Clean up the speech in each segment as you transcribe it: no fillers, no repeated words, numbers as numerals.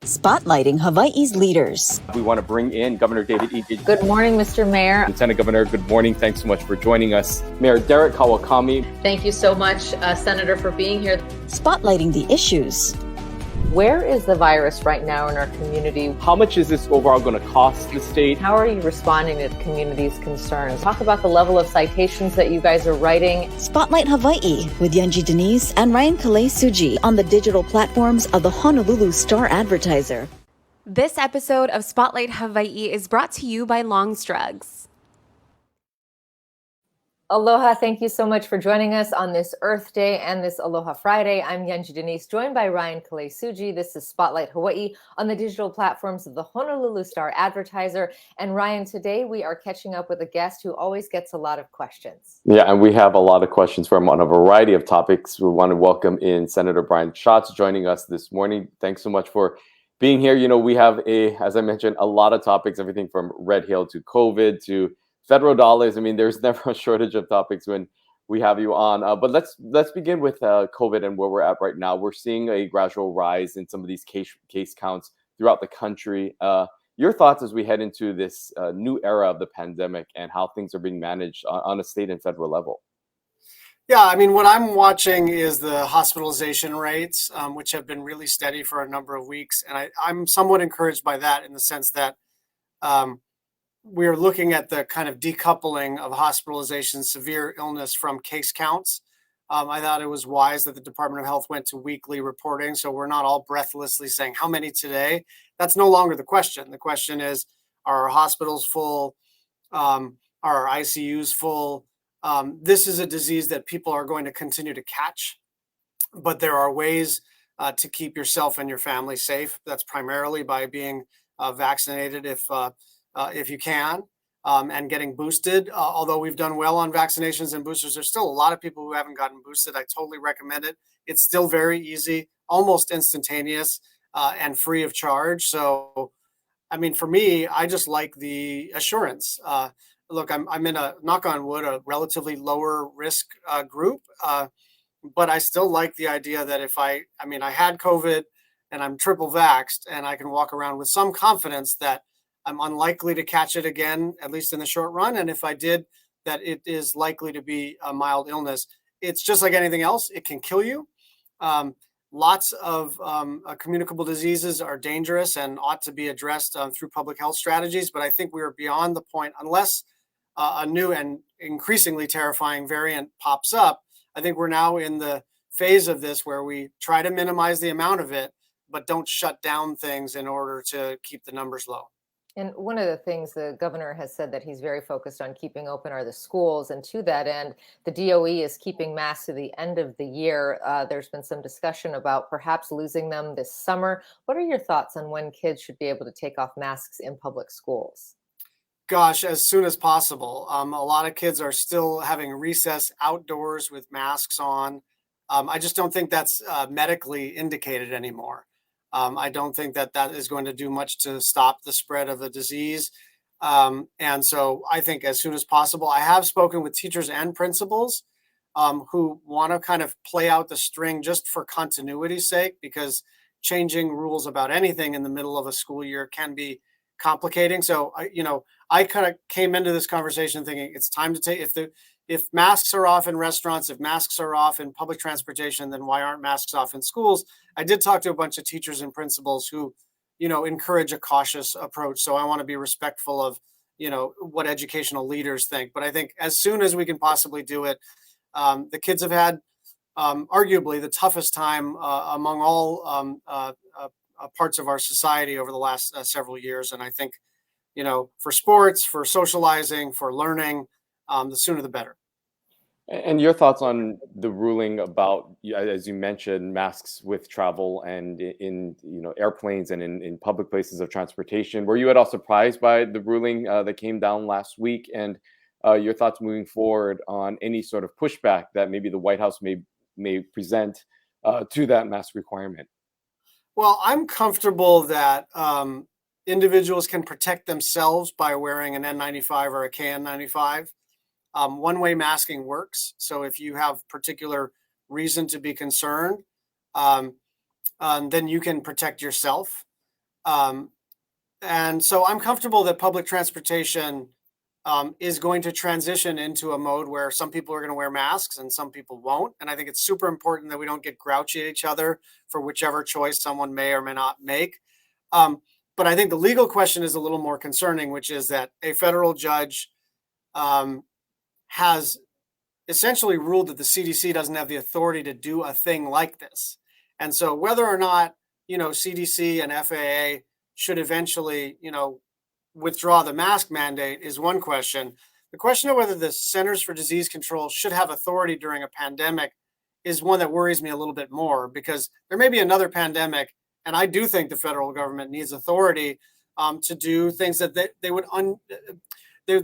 Spotlighting Hawaii's leaders. We want to bring in Governor David E. Good morning, Mr. Mayor. Lieutenant Governor, good morning. Thanks so much for joining us. Mayor Derek Kawakami. Thank you so much, Senator, for being here. Spotlighting the issues. Where is the virus right now in our community? How much is this overall going to cost the state? How are you responding to the community's concerns? Talk about the level of citations that you guys are writing. Spotlight Hawaii with Yanji Denise and Ryan Kahele Suji on the digital platforms of the Honolulu Star-Advertiser. This episode of Spotlight Hawaii is brought to you by Longstrugs. Aloha, thank you so much for joining us on this Earth Day and this Aloha Friday. I'm Yanji Denise, joined by Ryan Kahele Suji. This is Spotlight Hawaii on the digital platforms of the Honolulu Star-Advertiser. And Ryan, today we are catching up with a guest who always gets a lot of questions. Yeah, and we have a lot of questions from him on a variety of topics. We want to welcome in Senator Brian Schatz joining us this morning. Thanks so much for being here. You know, we have as I mentioned, a lot of topics, everything from Red Hill to COVID to federal dollars. I mean, there's never a shortage of topics when we have you on. But let's begin with COVID and where we're at right now. We're seeing a gradual rise in some of these case counts throughout the country. Your thoughts as we head into this new era of the pandemic and how things are being managed on a state and federal level? Yeah, I mean, what I'm watching is the hospitalization rates, which have been really steady for a number of weeks. And I'm somewhat encouraged by that in the sense that we're looking at the kind of decoupling of hospitalization, severe illness from case counts. I thought it was wise that the Department of Health went to weekly reporting, so we're not all breathlessly saying, how many today? That's no longer the question. The question is, are our hospitals full? Are our ICUs full? This is a disease that people are going to continue to catch, but there are ways to keep yourself and your family safe. That's primarily by being vaccinated if you can, and getting boosted. Although we've done well on vaccinations and boosters, there's still a lot of people who haven't gotten boosted. I totally recommend it. It's still very easy, almost instantaneous, and free of charge. So, I mean, for me, I just like the assurance. Look, I'm in a, knock on wood, a relatively lower risk group, but I still like the idea that if I had COVID and I'm triple vaxxed and I can walk around with some confidence that I'm unlikely to catch it again, at least in the short run. And if I did, that it is likely to be a mild illness. It's just like anything else. It can kill you. Lots of communicable diseases are dangerous and ought to be addressed through public health strategies. But I think we are beyond the point, unless a new and increasingly terrifying variant pops up. I think we're now in the phase of this where we try to minimize the amount of it, but don't shut down things in order to keep the numbers low. And one of the things the governor has said that he's very focused on keeping open are the schools. And to that end, the DOE is keeping masks to the end of the year. There's been some discussion about perhaps losing them this summer. What are your thoughts on when kids should be able to take off masks in public schools? Gosh, as soon as possible. A lot of kids are still having recess outdoors with masks on. I just don't think that's medically indicated anymore. I don't think that is going to do much to stop the spread of the disease. And so I think as soon as possible. I have spoken with teachers and principals who want to kind of play out the string just for continuity's sake, because changing rules about anything in the middle of a school year can be complicating. So, I kind of came into this conversation thinking it's time to take, if masks are off in restaurants, if masks are off in public transportation, then why aren't masks off in schools? I did talk to a bunch of teachers and principals who, encourage a cautious approach. So I want to be respectful of, what educational leaders think. But I think as soon as we can possibly do it, the kids have had arguably the toughest time among all parts of our society over the last several years. And I think, for sports, for socializing, for learning, the sooner the better. And your thoughts on the ruling about, as you mentioned, masks with travel and in airplanes and in public places of transportation. Were you at all surprised by the ruling that came down last week? And your thoughts moving forward on any sort of pushback that maybe the White House may present to that mask requirement? Well, I'm comfortable that individuals can protect themselves by wearing an N95 or a KN95. One-way masking works. So if you have particular reason to be concerned, then you can protect yourself. And so I'm comfortable that public transportation is going to transition into a mode where some people are going to wear masks and some people won't. And I think it's super important that we don't get grouchy at each other for whichever choice someone may or may not make. But I think the legal question is a little more concerning, which is that a federal judge has essentially ruled that the CDC doesn't have the authority to do a thing like this. And so whether or not, CDC and FAA should eventually, withdraw the mask mandate is one question. The question of whether the Centers for Disease Control should have authority during a pandemic is one that worries me a little bit more, because there may be another pandemic, and I do think the federal government needs authority to do things that they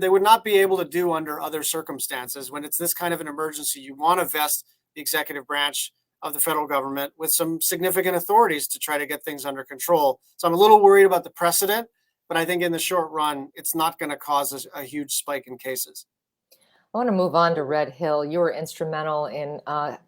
would not be able to do under other circumstances. When it's this kind of an emergency, you want to vest the executive branch of the federal government with some significant authorities to try to get things under control. So I'm a little worried about the precedent, but I think in the short run, it's not going to cause a huge spike in cases. I want to move on to Red Hill. You were instrumental in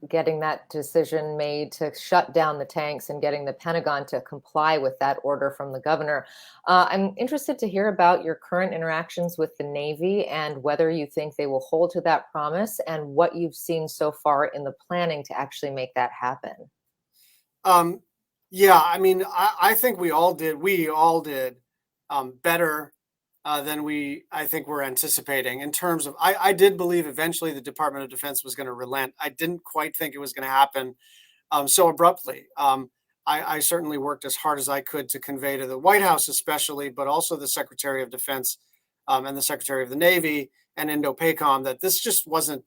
getting that decision made to shut down the tanks and getting the Pentagon to comply with that order from the governor. I'm interested to hear about your current interactions with the Navy and whether you think they will hold to that promise and what you've seen so far in the planning to actually make that happen. Yeah, I mean, I think we all did better than I think we're anticipating in terms of, I did believe eventually the Department of Defense was going to relent. I didn't quite think it was going to happen so abruptly. I certainly worked as hard as I could to convey to the White House especially, but also the Secretary of Defense and the Secretary of the Navy and Indo-PACOM, that this just wasn't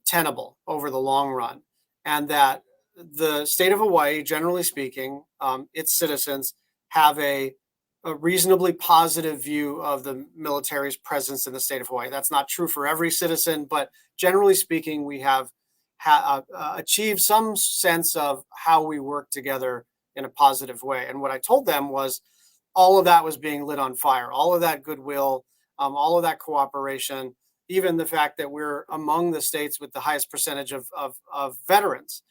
tenable over the long run. And that the state of Hawaii, generally speaking, its citizens have a reasonably positive view of the military's presence in the state of Hawaii. That's not true for every citizen, but generally speaking, we have achieved some sense of how we work together in a positive way. And what I told them was all of that was being lit on fire, all of that goodwill, all of that cooperation, even the fact that we're among the states with the highest percentage of veterans.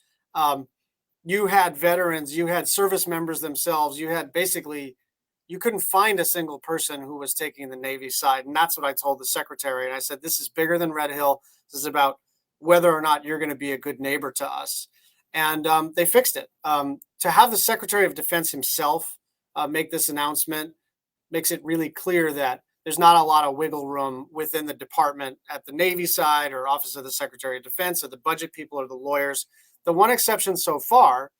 You had veterans, you had service members themselves, you couldn't find a single person who was taking the Navy side. And that's what I told the secretary. And I said, this is bigger than Red Hill. This is about whether or not you're going to be a good neighbor to us. And they fixed it. To have the Secretary of Defense himself make this announcement makes it really clear that there's not a lot of wiggle room within the department at the Navy side or Office of the Secretary of Defense or the budget people or the lawyers. The one exception so far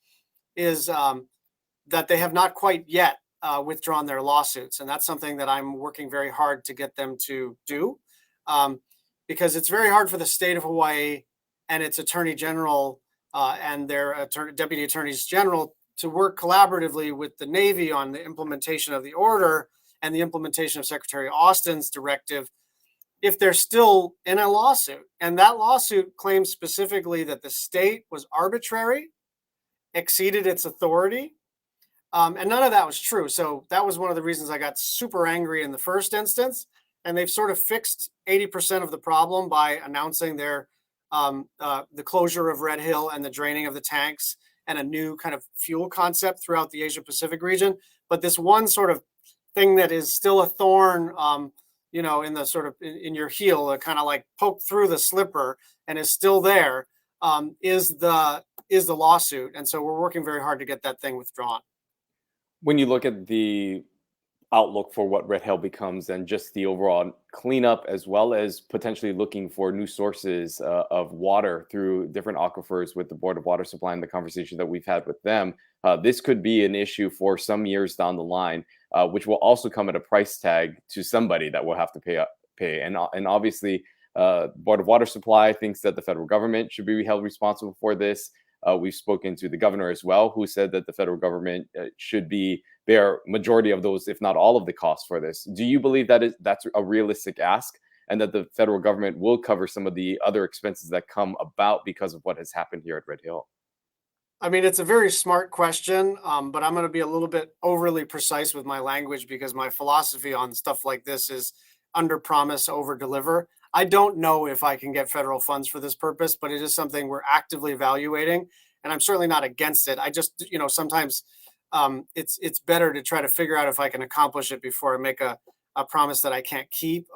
is that they have not quite yet withdrawn their lawsuits. And that's something that I'm working very hard to get them to do, because it's very hard for the state of Hawaii and its attorney general and their deputy attorneys general to work collaboratively with the Navy on the implementation of the order and the implementation of Secretary Austin's directive if they're still in a lawsuit. And that lawsuit claims specifically that the state was arbitrary, exceeded its authority, and none of that was true. So that was one of the reasons I got super angry in the first instance. And they've sort of fixed 80% of the problem by announcing their the closure of Red Hill and the draining of the tanks and a new kind of fuel concept throughout the Asia Pacific region. But this one sort of thing that is still a thorn, in the sort of in your heel, kind of like poke through the slipper and is still there, is the lawsuit. And so we're working very hard to get that thing withdrawn. When you look at the outlook for what Red Hill becomes and just the overall cleanup, as well as potentially looking for new sources of water through different aquifers with the Board of Water Supply and the conversation that we've had with them, this could be an issue for some years down the line, which will also come at a price tag to somebody that will have to pay. And obviously, Board of Water Supply thinks that the federal government should be held responsible for this. We've spoken to the governor as well, who said that the federal government should bear majority of those, if not all of the costs for this. Do you believe that that's a realistic ask, and that the federal government will cover some of the other expenses that come about because of what has happened here at Red Hill? I mean, it's a very smart question, but I'm going to be a little bit overly precise with my language because my philosophy on stuff like this is under promise, over deliver. I don't know if I can get federal funds for this purpose, but it is something we're actively evaluating. And I'm certainly not against it. I just, sometimes it's better to try to figure out if I can accomplish it before I make a promise that I can't keep.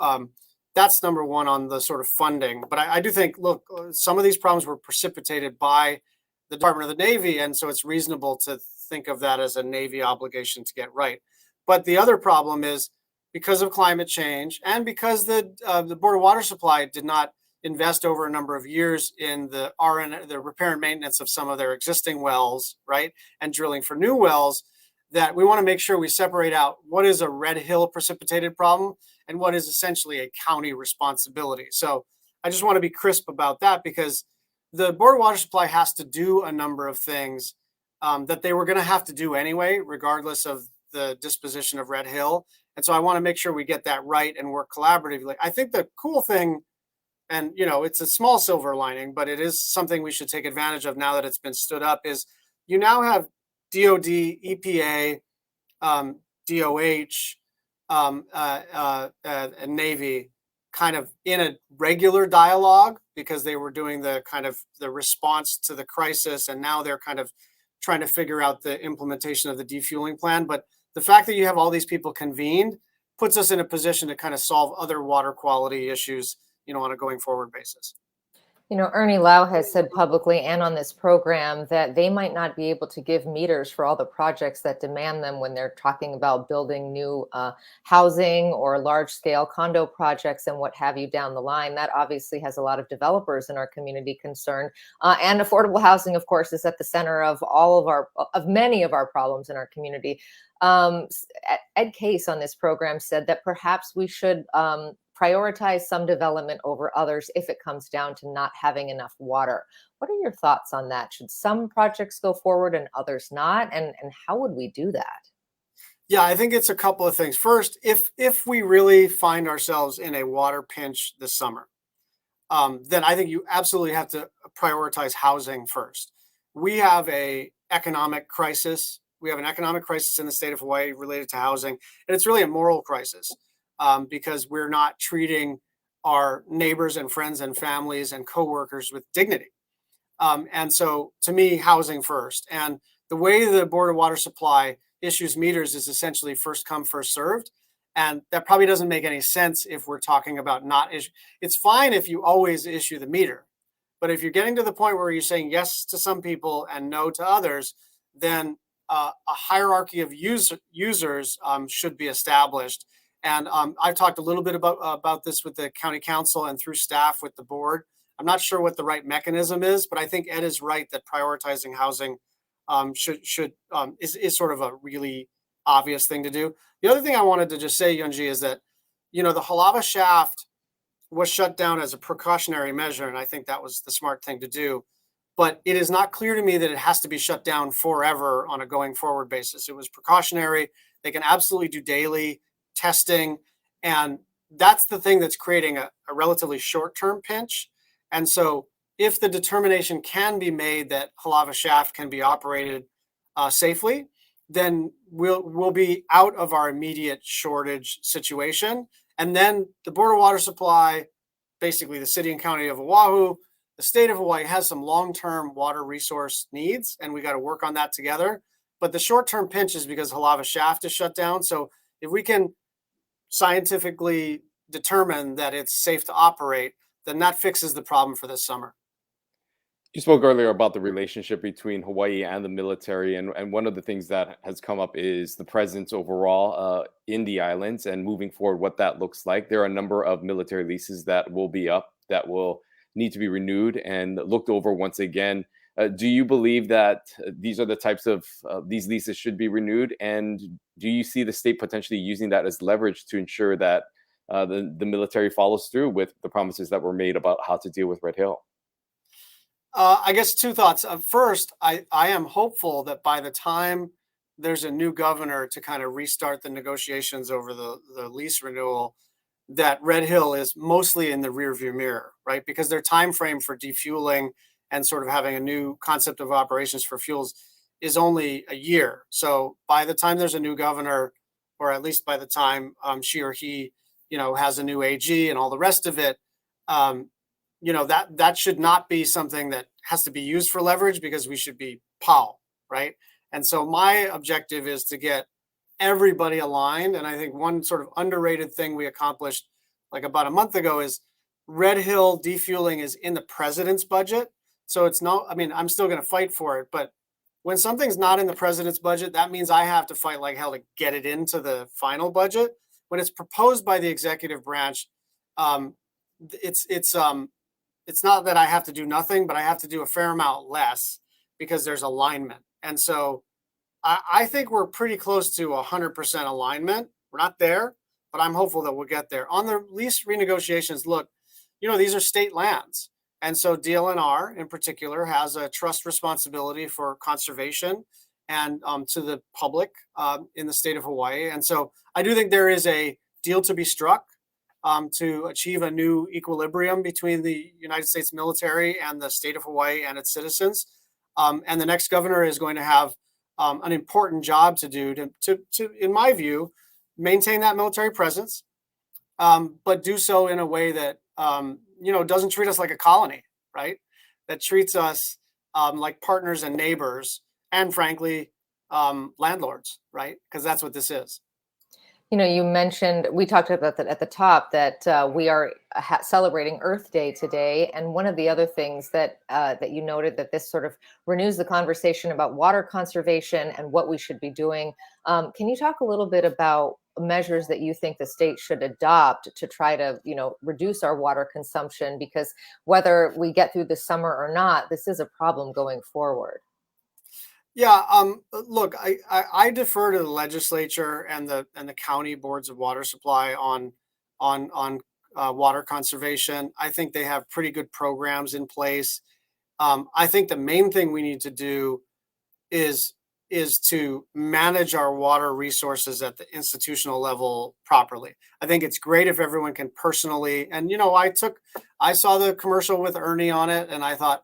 That's number one on the sort of funding. But I do think, look, some of these problems were precipitated by the Department of the Navy, and so it's reasonable to think of that as a Navy obligation to get right. But the other problem is because of climate change and because the Board of Water Supply did not invest over a number of years in the repair and maintenance of some of their existing wells, right, and drilling for new wells, that we want to make sure we separate out what is a Red Hill precipitated problem and what is essentially a county responsibility. So I just want to be crisp about that, because the Board of Water Supply has to do a number of things that they were going to have to do anyway, regardless of the disposition of Red Hill. And so I want to make sure we get that right and work collaboratively. I think the cool thing, and it's a small silver lining, but it is something we should take advantage of now that it's been stood up, is you now have DOD, EPA, DOH, and Navy kind of in a regular dialogue, because they were doing the kind of the response to the crisis, and now they're kind of trying to figure out the implementation of the defueling plan. But the fact that you have all these people convened puts us in a position to kind of solve other water quality issues, on a going forward basis. Ernie Lau has said publicly and on this program that they might not be able to give meters for all the projects that demand them when they're talking about building new housing or large-scale condo projects and what have you down the line. That obviously has a lot of developers in our community concerned. And affordable housing, of course, is at the center of many of our problems in our community. Ed Case on this program said that perhaps we should prioritize some development over others if it comes down to not having enough water. What are your thoughts on that? Should some projects go forward and others not? And how would we do that? Yeah, I think it's a couple of things. First, if we really find ourselves in a water pinch this summer, then I think you absolutely have to prioritize housing first. We have an economic crisis. We have an economic crisis in the state of Hawaii related to housing, and it's really a moral crisis. Because we're not treating our neighbors and friends and families and coworkers with dignity. And so to me, housing first. And the way the Board of Water Supply issues meters is essentially first come, first served. And that probably doesn't make any sense if we're talking about not issue. It's fine if you always issue the meter. But if you're getting to the point where you're saying yes to some people and no to others, then a hierarchy of users should be established. And I've talked a little bit about this with the county council and through staff with the board. I'm not sure what the right mechanism is, but I think Ed is right that prioritizing housing is sort of a really obvious thing to do. The other thing I wanted to just say, Yunji, is that the Halava shaft was shut down as a precautionary measure, and I think that was the smart thing to do. But it is not clear to me that it has to be shut down forever on a going forward basis. It was precautionary. They can absolutely do daily testing, and that's the thing that's creating a relatively short-term pinch. And so if the determination can be made that Halava shaft can be operated safely, then we'll be out of our immediate shortage situation. And then the Board of Water Supply, basically the city and county of Oahu, the state of Hawaii has some long-term water resource needs, and we got to work on that together. But the short-term pinch is because Halava shaft is shut down. So if we can scientifically determine that it's safe to operate, then that fixes the problem for this summer. You spoke earlier about the relationship between Hawaii and the military, and one of the things that has come up is the presence overall in the islands, and moving forward, what that looks like. There are a number of military leases that will be up, that will need to be renewed and looked over once again. Do you believe that these are the types of these leases should be renewed? And do you see the state potentially using that as leverage to ensure that the military follows through with the promises that were made about how to deal with Red Hill? I guess two thoughts. First, I am hopeful that by the time there's a new governor to kind of restart the negotiations over the lease renewal, that Red Hill is mostly in the rearview mirror, right? Because their time frame for defueling and sort of having a new concept of operations for fuels is only a year. So by the time there's a new governor, or at least by the time she or he, has a new AG and all the rest of it, that should not be something that has to be used for leverage, because we should be POW, right? And so my objective is to get everybody aligned. And I think one sort of underrated thing we accomplished like about a month ago is Red Hill defueling is in the president's budget. So it's not, I mean, I'm still going to fight for it, but when something's not in the president's budget, that means I have to fight like hell to get it into the final budget. When it's proposed by the executive branch, it's not that I have to do nothing, but I have to do a fair amount less because there's alignment. And so I think we're pretty close to 100% alignment. We're not there, but I'm hopeful that we'll get there. On the lease renegotiations, look, these are state lands. And so DLNR in particular has a trust responsibility for conservation and to the public in the state of Hawaii. And so I do think there is a deal to be struck to achieve a new equilibrium between the United States military and the state of Hawaii and its citizens. And the next governor is going to have an important job to do to, in my view, maintain that military presence, but do so in a way that, doesn't treat us like a colony, right? That treats us like partners and neighbors and, frankly, landlords, right? Because that's what this is. You mentioned, we talked about that at the top, that we are celebrating Earth Day today. And one of the other things that you noted, that this sort of renews the conversation about water conservation and what we should be doing. Can you talk a little bit about measures that you think the state should adopt to try to, reduce our water consumption? Because whether we get through the summer or not, this is a problem going forward. Yeah, look, I defer to the legislature and the county boards of water supply on water conservation. I think they have pretty good programs in place. I think the main thing we need to do is to manage our water resources at the institutional level properly. I think it's great if everyone can personally, and I saw the commercial with Ernie on it, and I thought,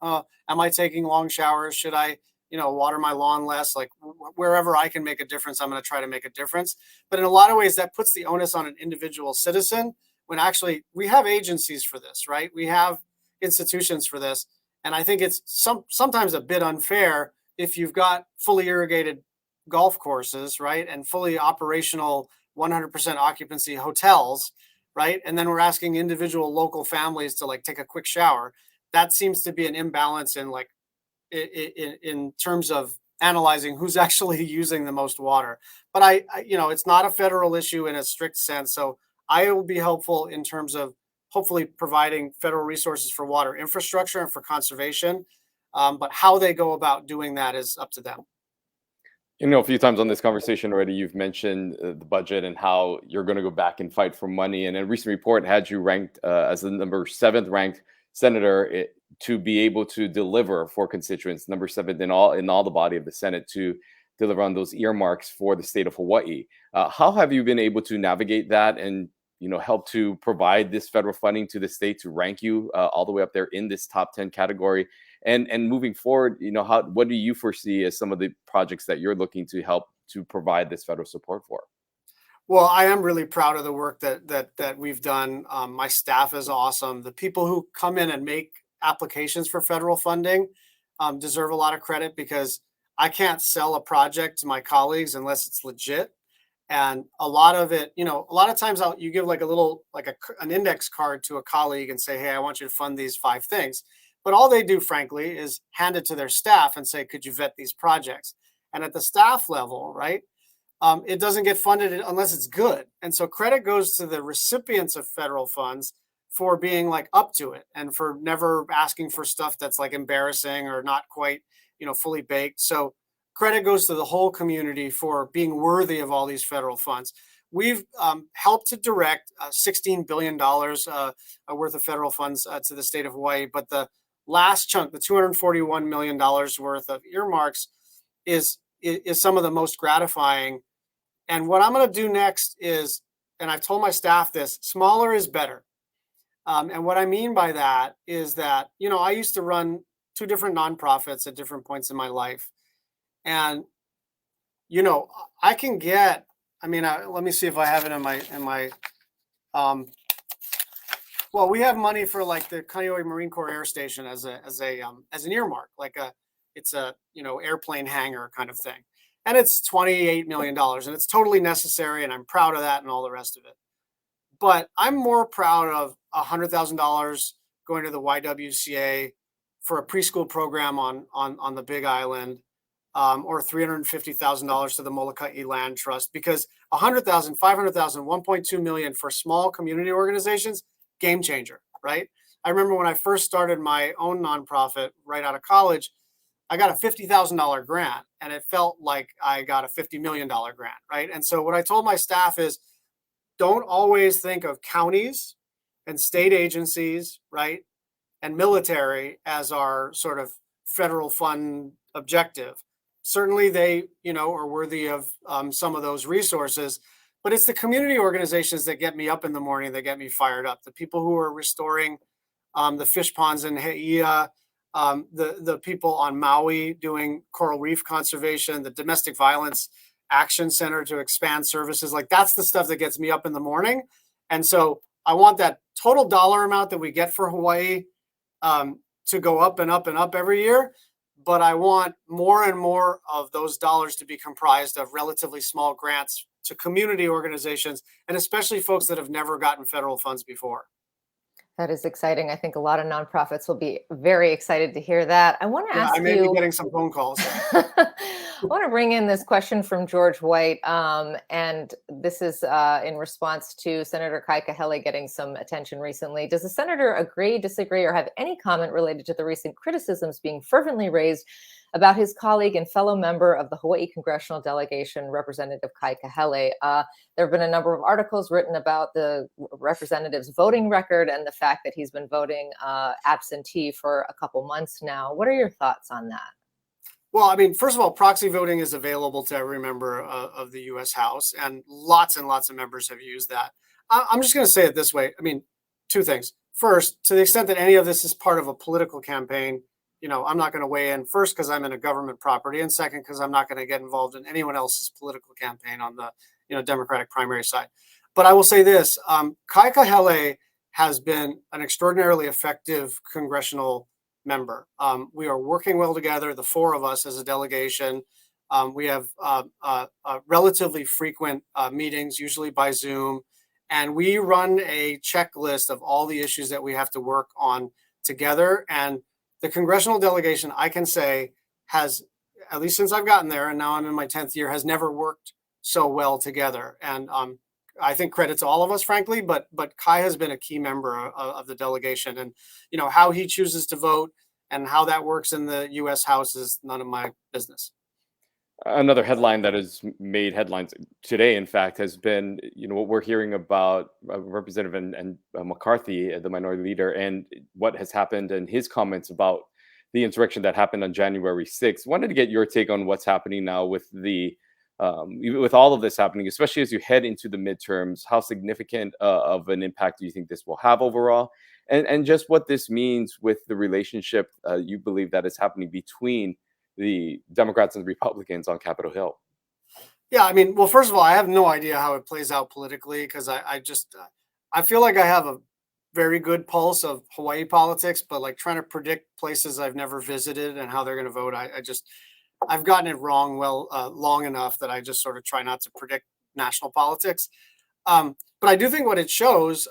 am I taking long showers? Should I water my lawn less? Like wherever I can make a difference, I'm going to try to make a difference. But in a lot of ways, that puts the onus on an individual citizen when actually we have agencies for this, right? We have institutions for this. And I think it's sometimes a bit unfair if you've got fully irrigated golf courses, right? And fully operational 100% occupancy hotels, right? And then we're asking individual local families to like take a quick shower. That seems to be an imbalance in like, in terms of analyzing who's actually using the most water. But I it's not a federal issue in a strict sense. So I will be helpful in terms of hopefully providing federal resources for water infrastructure and for conservation. But how they go about doing that is up to them. A few times on this conversation already, you've mentioned the budget and how you're going to go back and fight for money. And a recent report had you ranked as the number 7th ranked senator to be able to deliver for constituents, number 7 in all the body of the Senate, to deliver on those earmarks for the state of Hawaii. How have you been able to navigate that and help to provide this federal funding to the state to rank you all the way up there in this top 10 category? And moving forward, what do you foresee as some of the projects that you're looking to help to provide this federal support for? Well, I am really proud of the work that we've done. My staff is awesome. The people who come in and make applications for federal funding deserve a lot of credit, because I can't sell a project to my colleagues unless it's legit. And a lot of it, a lot of times you give like a little, like an index card to a colleague and say, hey, I want you to fund these 5 things. But all they do, frankly, is hand it to their staff and say, could you vet these projects? And at the staff level, right, it doesn't get funded unless it's good. And so credit goes to the recipients of federal funds for being like up to it and for never asking for stuff that's like embarrassing or not quite, fully baked. So credit goes to the whole community for being worthy of all these federal funds. We've helped to direct $16 billion worth of federal funds to the state of Hawaii. But the last chunk, the $241 million worth of earmarks, is some of the most gratifying. And what I'm going to do next is, and I've told my staff this, smaller is better. And what I mean by that is that, I used to run 2 different nonprofits at different points in my life. And, I can get, let me see if I have it in my, well, we have money for like the Kaneohe Marine Corps Air Station as an earmark, like it's a, airplane hangar kind of thing. And it's $28 million, and it's totally necessary, and I'm proud of that and all the rest of it. But I'm more proud of $100,000 going to the YWCA for a preschool program on the Big Island, or $350,000 to the Molokai Land Trust, because 100,000, 500,000, 1.2 million for small community organizations, game changer, right? I remember when I first started my own nonprofit right out of college, I got a $50,000 grant, and it felt like I got a $50 million grant, right? And so what I told my staff is, don't always think of counties and state agencies, right, and military as our sort of federal fund objective. Certainly they, are worthy of some of those resources, but it's the community organizations that get me up in the morning, that get me fired up. The people who are restoring the fish ponds in Heia, the people on Maui doing coral reef conservation, the domestic violence action center to expand services. Like, that's the stuff that gets me up in the morning. And so I want that total dollar amount that we get for Hawaii to go up and up and up every year. But I want more and more of those dollars to be comprised of relatively small grants to community organizations, and especially folks that have never gotten federal funds before. That is exciting. I think a lot of nonprofits will be very excited to hear that. I want to ask you. I may be getting some phone calls. I want to bring in this question from George White, and this is in response to Senator Kahele getting some attention recently. Does the senator agree, disagree, or have any comment related to the recent criticisms being fervently raised about his colleague and fellow member of the Hawaii congressional delegation, Representative Kahele? There have been a number of articles written about the representative's voting record and the fact that he's been voting absentee for a couple months now. What are your thoughts on that? Well, I mean, first of all, proxy voting is available to every member of the U.S. House, and lots of members have used that. I'm just going to say it this way. I mean, two things. First, to the extent that any of this is part of a political campaign, I'm not going to weigh in. First, because I'm in a government property, and second, because I'm not going to get involved in anyone else's political campaign on the Democratic primary side. But I will say this: Kahele has been an extraordinarily effective congressional member. We are working well together, the four of us as a delegation. We have relatively frequent meetings, usually by Zoom, and we run a checklist of all the issues that we have to work on together. And the congressional delegation, I can say, has, at least since I've gotten there, and now I'm in my 10th year, has never worked so well together. And I think credit to all of us, frankly, but Kai has been a key member of the delegation, and how he chooses to vote and how that works in the U.S. House is none of my business. Another headline that has made headlines today, in fact, has been what we're hearing about Representative and McCarthy, the minority leader, and what has happened and his comments about the insurrection that happened on January 6th. Wanted to get your take on what's happening now with with all of this happening, especially as you head into the midterms. How significant of an impact do you think this will have overall? And just what this means with the relationship you believe that is happening between the Democrats and the Republicans on Capitol Hill? Yeah, I mean, well, first of all, I have no idea how it plays out politically, because I feel like I have a very good pulse of Hawaii politics, but like trying to predict places I've never visited and how they're going to vote, I've gotten it wrong long enough that I just sort of try not to predict national politics. But I do think what it shows,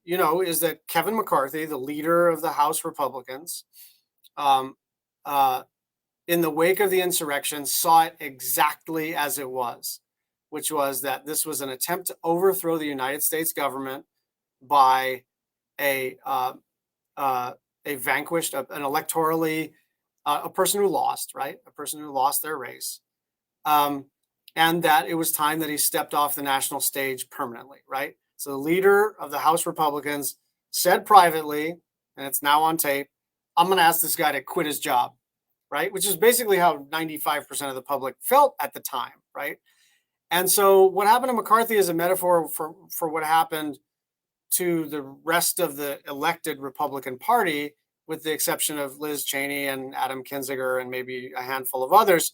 is that Kevin McCarthy, the leader of the House Republicans, in the wake of the insurrection, saw it exactly as it was, which was that this was an attempt to overthrow the United States government by a vanquished, an electorally, a person who lost, right? A person who lost their race. And that it was time that he stepped off the national stage permanently, right? So the leader of the House Republicans said privately, and it's now on tape, I'm going to ask this guy to quit his job. Right, which is basically how 95% of the public felt at the time, right? And so what happened to McCarthy is a metaphor for what happened to the rest of the elected Republican Party, with the exception of Liz Cheney and Adam Kinzinger and maybe a handful of others,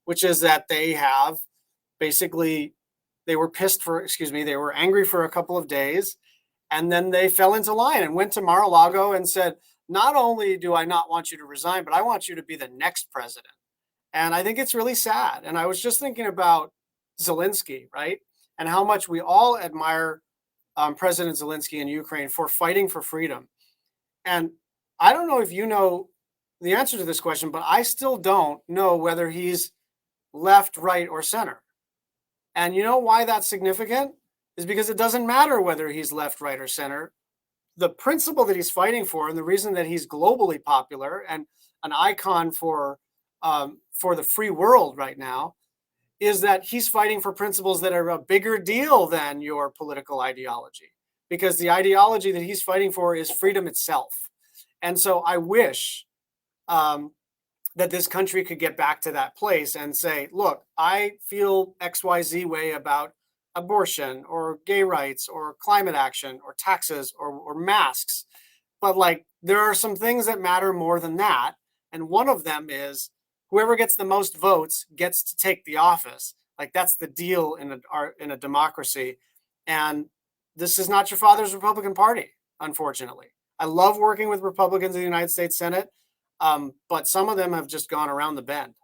which is that they have basically, they were angry for a couple of days, and then they fell into line and went to Mar-a-Lago and said, not only do I not want you to resign, but I want you to be the next president. And I think it's really sad. And I was just thinking about Zelensky, right? And how much we all admire President Zelensky in Ukraine for fighting for freedom. And I don't know if you know the answer to this question, but I still don't know whether he's left, right, or center. And you know why that's significant? Is because it doesn't matter whether he's left, right, or center. The principle that he's fighting for, and the reason that he's globally popular and an icon for the free world right now, is that he's fighting for principles that are a bigger deal than your political ideology. Because the ideology that he's fighting for is freedom itself. And so I wish that this country could get back to that place and say, look, I feel XYZ way about abortion or gay rights or climate action or taxes or masks. But like, there are some things that matter more than that. And one of them is whoever gets the most votes gets to take the office. Like, that's the deal in a democracy. And this is not your father's Republican Party, unfortunately. I love working with Republicans in the United States Senate, but some of them have just gone around the bend.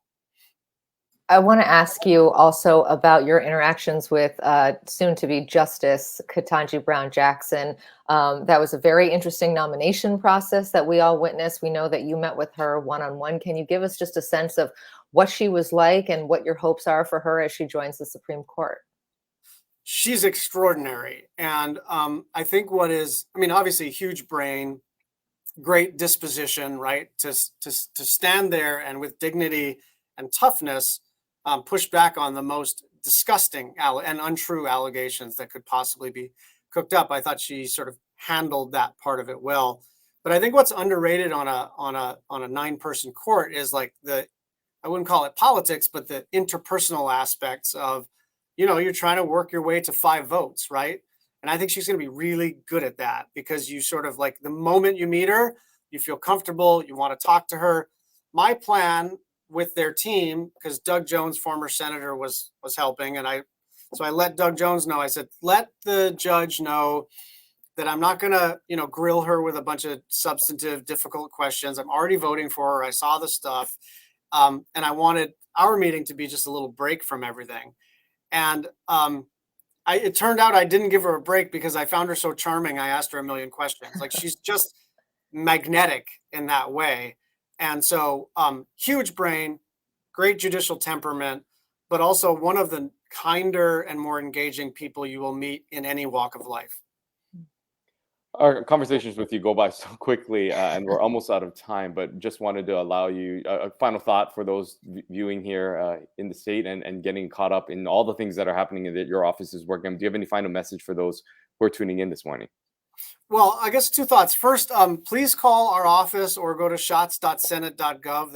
I want to ask you also about your interactions with soon-to-be Justice Katanji Brown Jackson. That was a very interesting nomination process that we all witnessed. We know that you met with her one-on-one. Can you give us just a sense of what she was like and what your hopes are for her as she joins the Supreme Court? She's extraordinary. And I think obviously huge brain, great disposition, right? To stand there and with dignity and toughness, push back on the most disgusting and untrue allegations that could possibly be cooked up. I thought she sort of handled that part of it well. But I think what's underrated on a 9-person court is like I wouldn't call it politics, but the interpersonal aspects of, you're trying to work your way to 5 votes, right? And I think she's going to be really good at that, because you sort of like, the moment you meet her, you feel comfortable, you want to talk to her. My plan with their team, because Doug Jones, former senator, was helping, and I let Doug Jones know. I said, let the judge know that I'm not going to, grill her with a bunch of substantive, difficult questions. I'm already voting for her. I saw the stuff, and I wanted our meeting to be just a little break from everything. And it turned out I didn't give her a break because I found her so charming. I asked her a million questions. Like, she's just magnetic in that way. And so huge brain, great judicial temperament, but also one of the kinder and more engaging people you will meet in any walk of life. Our conversations with you go by so quickly, and we're almost out of time, but just wanted to allow you a final thought for those viewing here in the state and getting caught up in all the things that are happening that your office is working on. Do you have any final message for those who are tuning in this morning? Well, I guess 2 thoughts. First, please call our office or go to schatz.senate.gov.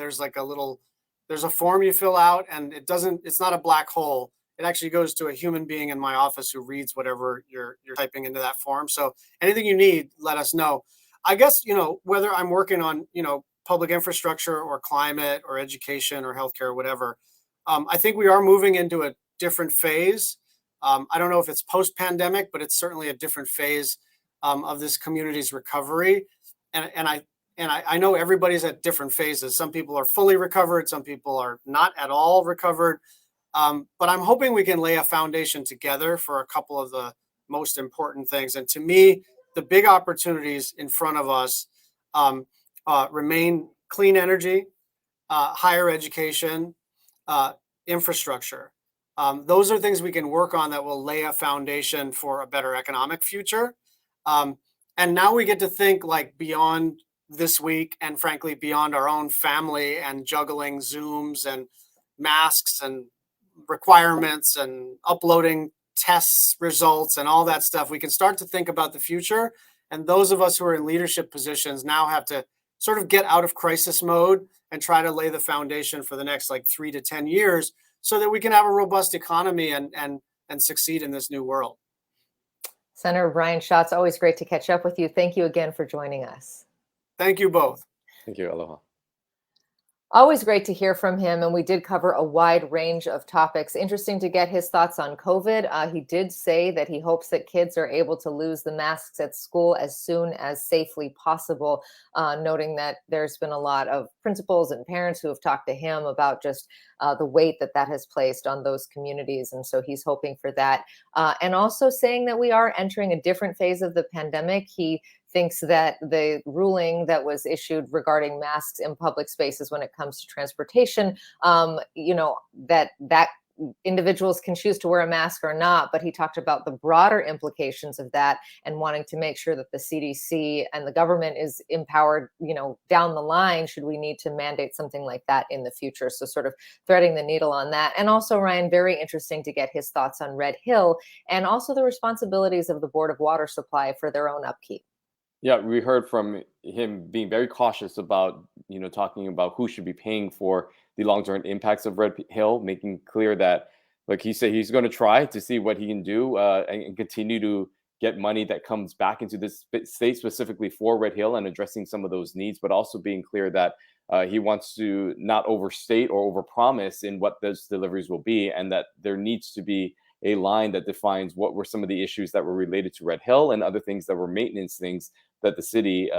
There's a form you fill out, and it's not a black hole. It actually goes to a human being in my office who reads whatever you're typing into that form. So anything you need, let us know. I guess, whether I'm working on, public infrastructure or climate or education or healthcare or whatever, I think we are moving into a different phase. I don't know if it's post-pandemic, but it's certainly a different phase of this community's recovery. And I know everybody's at different phases. Some people are fully recovered. Some people are not at all recovered. But I'm hoping we can lay a foundation together for a couple of the most important things. And to me, the big opportunities in front of us remain clean energy, higher education, infrastructure. Those are things we can work on that will lay a foundation for a better economic future. And now we get to think like beyond this week, and frankly, beyond our own family and juggling Zooms and masks and requirements and uploading test results and all that stuff. We can start to think about the future. And those of us who are in leadership positions now have to sort of get out of crisis mode and try to lay the foundation for the next 3 to 10 years so that we can have a robust economy and succeed in this new world. Senator Brian Schatz, always great to catch up with you. Thank you again for joining us. Thank you both. Thank you. Aloha. Always great to hear from him, and we did cover a wide range of topics. Interesting to get his thoughts on COVID. He did say that he hopes that kids are able to lose the masks at school as soon as safely possible, noting that there's been a lot of principals and parents who have talked to him about just the weight that that has placed on those communities. And so he's hoping for that. And also saying that we are entering a different phase of the pandemic. He thinks that the ruling that was issued regarding masks in public spaces when it comes to transportation, that individuals can choose to wear a mask or not, but he talked about the broader implications of that and wanting to make sure that the CDC and the government is empowered, down the line, should we need to mandate something like that in the future. So sort of threading the needle on that. And also, Ryan, very interesting to get his thoughts on Red Hill and also the responsibilities of the Board of Water Supply for their own upkeep. Yeah, we heard from him being very cautious about, talking about who should be paying for the long-term impacts of Red Hill, making clear that, like he said, he's going to try to see what he can do and continue to get money that comes back into this state specifically for Red Hill and addressing some of those needs, but also being clear that he wants to not overstate or overpromise in what those deliveries will be, and that there needs to be a line that defines what were some of the issues that were related to Red Hill and other things that were maintenance things that the city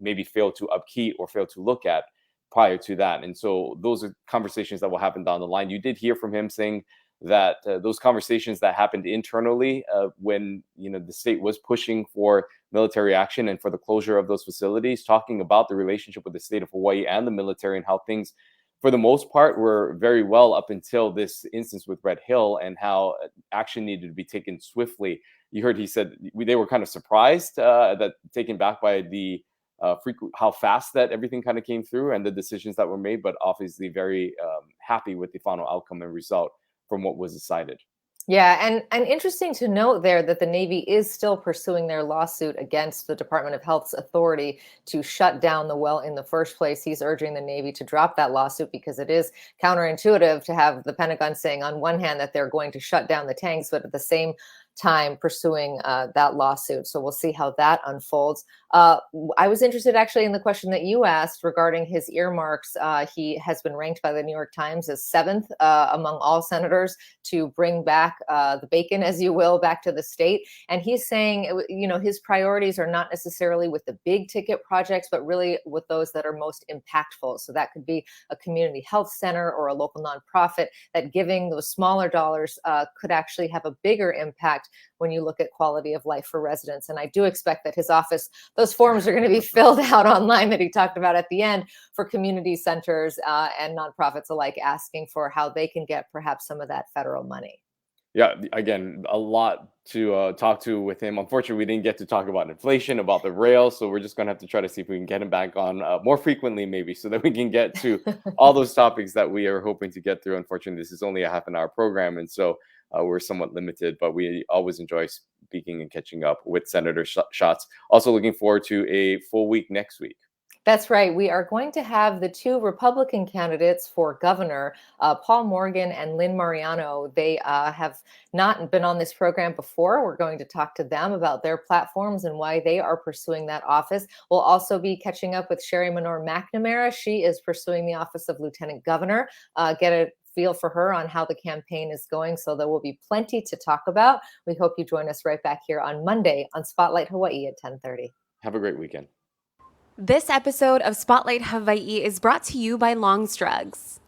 maybe failed to upkeep or failed to look at prior to that. And so those are conversations that will happen down the line. You did hear from him saying that those conversations that happened internally when the state was pushing for military action and for the closure of those facilities, talking about the relationship with the state of Hawaii and the military and how things, for the most part, were very well up until this instance with Red Hill, and how action needed to be taken swiftly. You heard he said they were kind of surprised, that taken back by the how fast that everything kind of came through and the decisions that were made, but obviously very happy with the final outcome and result from what was decided. Yeah, and interesting to note there that the Navy is still pursuing their lawsuit against the Department of Health's authority to shut down the well in the first place. He's urging the Navy to drop that lawsuit because it is counterintuitive to have the Pentagon saying on one hand that they're going to shut down the tanks, but at the same time pursuing that lawsuit. So we'll see how that unfolds. I was interested actually in the question that you asked regarding his earmarks. He has been ranked by the New York Times as 7th among all senators to bring back the bacon, as you will, back to the state. And he's saying, his priorities are not necessarily with the big ticket projects, but really with those that are most impactful. So that could be a community health center or a local nonprofit, that giving those smaller dollars could actually have a bigger impact when you look at quality of life for residents. And I do expect that his office, those forms are going to be filled out online that he talked about at the end for community centers and nonprofits alike, asking for how they can get perhaps some of that federal money. Yeah, again, a lot to talk to with him. Unfortunately, we didn't get to talk about inflation, about the rail, so we're just going to have to try to see if we can get him back on more frequently, maybe, so that we can get to all those topics that we are hoping to get through. Unfortunately, this is only a half-an-hour program, and so we're somewhat limited, but we always enjoy speaking and catching up with Senator Schatz. Also looking forward to a full week next week. That's right. We are going to have the 2 Republican candidates for governor, Paul Morgan and Lynn Mariano. They have not been on this program before. We're going to talk to them about their platforms and why they are pursuing that office. We'll also be catching up with Sherry Minor McNamara. She is pursuing the office of Lieutenant Governor. Get a feel for her on how the campaign is going. So there will be plenty to talk about. We hope you join us right back here on Monday on Spotlight Hawaii at 10:30. Have a great weekend. This episode of Spotlight Hawaii is brought to you by Longstrugs.